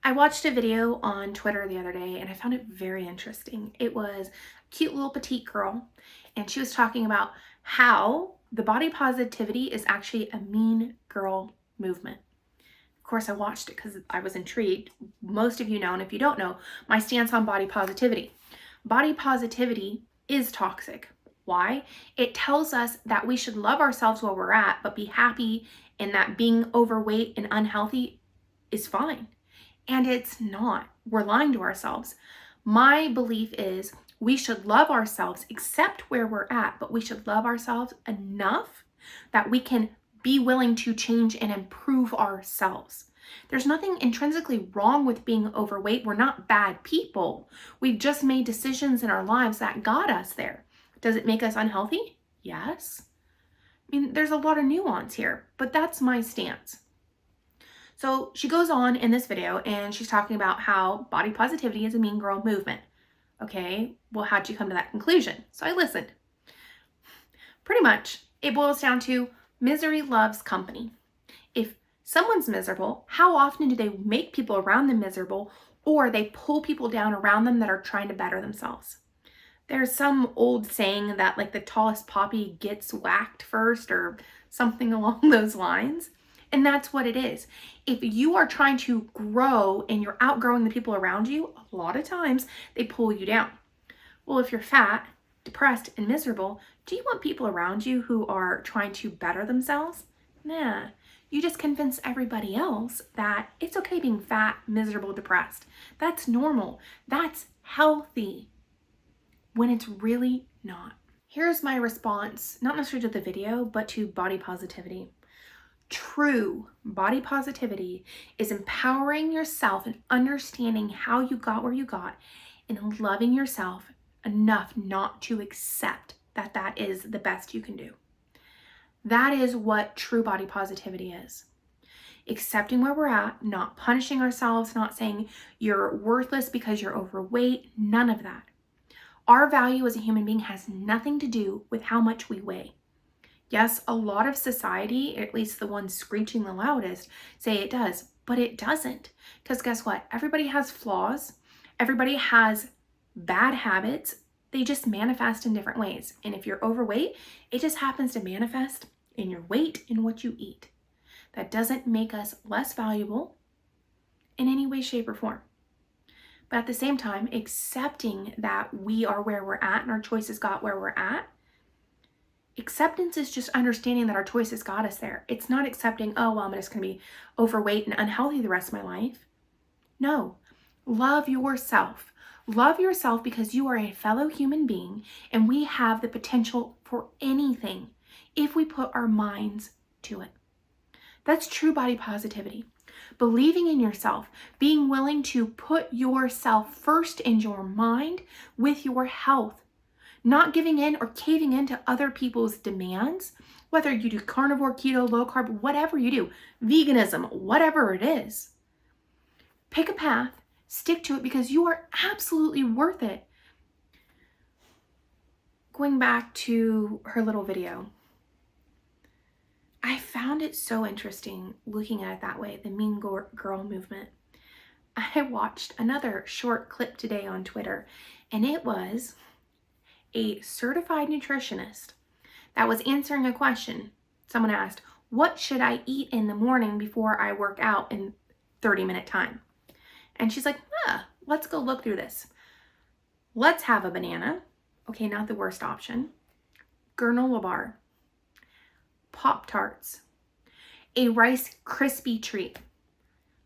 I watched a video on Twitter the other day and I found it very interesting. It was a cute little petite girl and she was talking about how the body positivity is actually a mean girl movement. Of course, I watched it because I was intrigued. Most of you know, and if you don't know, my stance on body positivity. Body positivity is toxic. Why? It tells us that we should love ourselves where we're at, but be happy and that being overweight and unhealthy is fine. And it's not. We're lying to ourselves. My belief is we should love ourselves, accept where we're at, but we should love ourselves enough that we can be willing to change and improve ourselves. There's nothing intrinsically wrong with being overweight. We're not bad people. We've just made decisions in our lives that got us there. Does it make us unhealthy? Yes. I mean, there's a lot of nuance here, but that's my stance. So she goes on in this video and she's talking about how body positivity is a mean girl movement. Okay, well, how'd you come to that conclusion? So I listened. Pretty much, it boils down to misery loves company. If someone's miserable, how often do they make people around them miserable, or they pull people down around them that are trying to better themselves? There's some old saying that like the tallest poppy gets whacked first or something along those lines. And that's what it is. If you are trying to grow and you're outgrowing the people around you, a lot of times they pull you down. Well, if you're fat, depressed, and miserable, do you want people around you who are trying to better themselves? Nah. You just convince everybody else that it's okay being fat, miserable, depressed. That's normal. That's healthy. When it's really not. Here's my response, not necessarily to the video, but to body positivity. True body positivity is empowering yourself and understanding how you got where you got and loving yourself enough not to accept that that is the best you can do. That is what true body positivity is. Accepting where we're at, not punishing ourselves, not saying you're worthless because you're overweight, none of that. Our value as a human being has nothing to do with how much we weigh. Yes, a lot of society, at least the ones screeching the loudest, say it does, but it doesn't. Because guess what? Everybody has flaws. Everybody has bad habits. They just manifest in different ways. And if you're overweight, it just happens to manifest in your weight and what you eat. That doesn't make us less valuable in any way, shape, or form. But at the same time, accepting that we are where we're at and our choices got where we're at. Acceptance is just understanding that our choices got us there. It's not accepting, oh, well, I'm just going to be overweight and unhealthy the rest of my life. No, love yourself. Love yourself because you are a fellow human being and we have the potential for anything if we put our minds to it. That's true body positivity. Believing in yourself, being willing to put yourself first in your mind with your health. Not giving in or caving into other people's demands, whether you do carnivore, keto, low carb, whatever you do, veganism, whatever it is. Pick a path, stick to it because you are absolutely worth it. Going back to her little video, I found it so interesting looking at it that way, the mean girl movement. I watched another short clip today on Twitter, and it was a certified nutritionist that was answering a question. Someone asked, what should I eat in the morning before I work out in 30-minute time? And she's like, let's go look through this. Let's have a banana. Okay, not the worst option. Granola bar. Pop-Tarts. A Rice Krispie treat.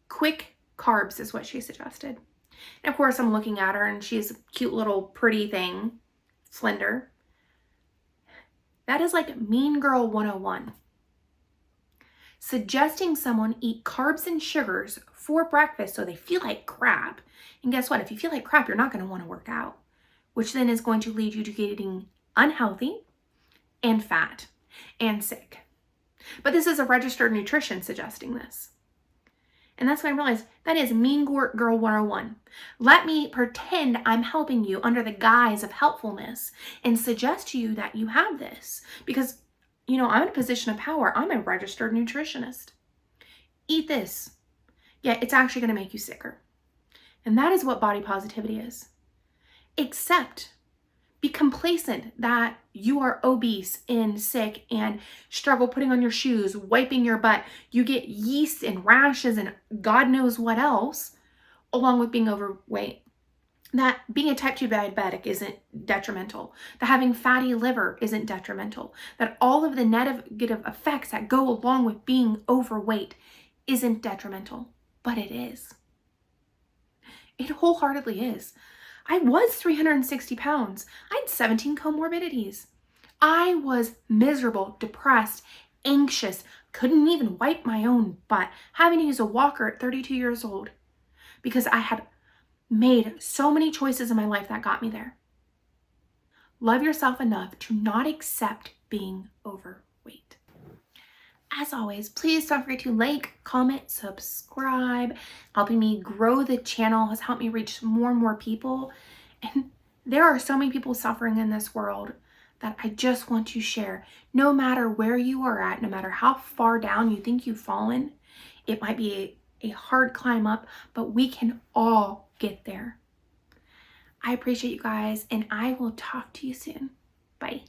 Quick carbs is what she suggested. And of course, I'm looking at her and she's a cute little pretty thing. Slender. That is like Mean Girl 101. Suggesting someone eat carbs and sugars for breakfast so they feel like crap. And guess what? If you feel like crap, you're not going to want to work out, which then is going to lead you to getting unhealthy and fat and sick. But this is a registered nutrition suggesting this. And that's when I realized that is Mean Girl 101. Let me pretend I'm helping you under the guise of helpfulness and suggest to you that you have this. Because, I'm in a position of power. I'm a registered nutritionist. Eat this. yet it's actually going to make you sicker. And that is what body positivity is. Accept, be complacent that you are obese and sick and struggle putting on your shoes, wiping your butt. You get yeast and rashes and God knows what else, along with being overweight. That being a type 2 diabetic isn't detrimental. That having fatty liver isn't detrimental. That all of the negative effects that go along with being overweight isn't detrimental. But it is. It wholeheartedly is. I was 360 pounds. I had 17 comorbidities. I was miserable, depressed, anxious, couldn't even wipe my own butt, having to use a walker at 32 years old because I had made so many choices in my life that got me there. Love yourself enough to not accept being overweight. As always, please don't forget to like, comment, subscribe. Helping me grow the channel has helped me reach more and more people. And there are so many people suffering in this world that I just want to share. No matter where you are at, no matter how far down you think you've fallen, it might be a hard climb up, but we can all get there. I appreciate you guys, and I will talk to you soon. Bye.